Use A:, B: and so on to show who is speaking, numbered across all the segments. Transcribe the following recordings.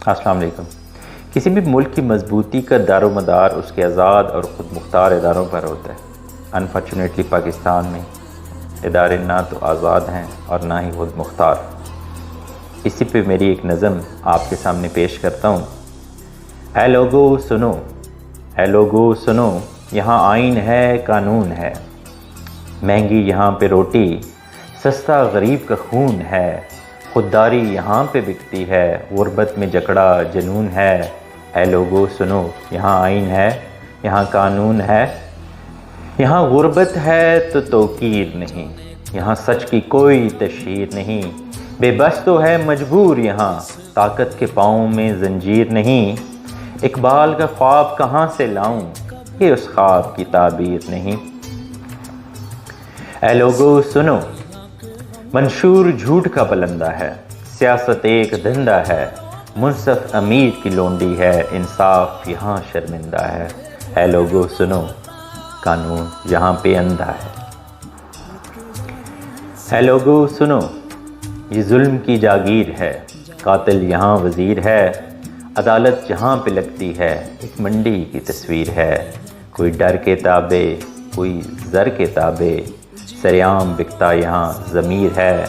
A: السلام علیکم۔ کسی بھی ملک کی مضبوطی کا دار و مدار اس کے آزاد اور خود مختار اداروں پر ہوتا ہے۔ انفارچونیٹلی پاکستان میں ادارے نہ تو آزاد ہیں اور نہ ہی خود مختار۔ اسی پہ میری ایک نظم آپ کے سامنے پیش کرتا ہوں۔ اے لوگو سنو، اے لوگو سنو، یہاں آئین ہے، قانون ہے، مہنگی یہاں پہ روٹی، سستا غریب کا خون ہے، خودداری یہاں پہ بکتی ہے، غربت میں جکڑا جنون ہے۔ اے لوگو سنو، یہاں آئین ہے، یہاں قانون ہے، یہاں غربت ہے تو توقیر نہیں، یہاں سچ کی کوئی تشہیر نہیں، بے بس تو ہے مجبور یہاں، طاقت کے پاؤں میں زنجیر نہیں، اقبال کا خواب کہاں سے لاؤں، یہ اس خواب کی تعبیر نہیں۔ اے لوگو سنو، منشور جھوٹ کا پلندہ ہے، سیاست ایک دھندہ ہے، منصف امیر کی لونڈی ہے، انصاف یہاں شرمندہ ہے۔ اے لوگو سنو، قانون یہاں پہ اندھا ہے۔ اے لوگو سنو، یہ ظلم کی جاگیر ہے، قاتل یہاں وزیر ہے، عدالت جہاں پہ لگتی ہے، ایک منڈی کی تصویر ہے، کوئی ڈر کے تابع، کوئی زر کے تابع، سریعام بکتا یہاں ضمیر ہے۔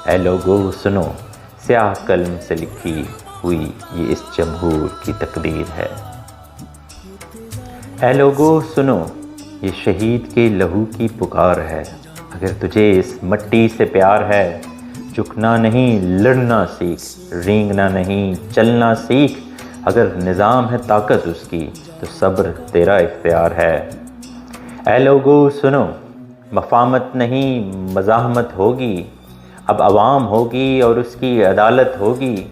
A: اے لوگو سنو، سیاہ قلم سے لکھی ہوئی یہ اس جمہور کی تقدیر ہے۔ اے لوگو سنو، یہ شہید کے لہو کی پکار ہے، اگر تجھے اس مٹی سے پیار ہے، جھکنا نہیں لڑنا سیکھ، رینگنا نہیں چلنا سیکھ، اگر نظام ہے طاقت اس کی تو صبر تیرا اختیار ہے۔ اے لوگو سنو، مفاہمت نہیں مزاحمت ہوگی، اب عوام ہوگی اور اس کی عدالت ہوگی،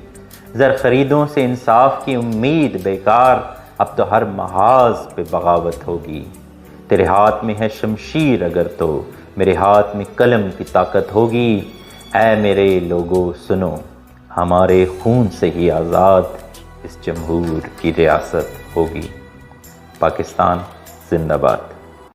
A: زر خریدوں سے انصاف کی امید بیکار، اب تو ہر محاذ پہ بغاوت ہوگی، تیرے ہاتھ میں ہے شمشیر اگر تو میرے ہاتھ میں قلم کی طاقت ہوگی۔ اے میرے لوگو سنو، ہمارے خون سے ہی آزاد اس جمہور کی ریاست ہوگی۔ پاکستان زندہ باد۔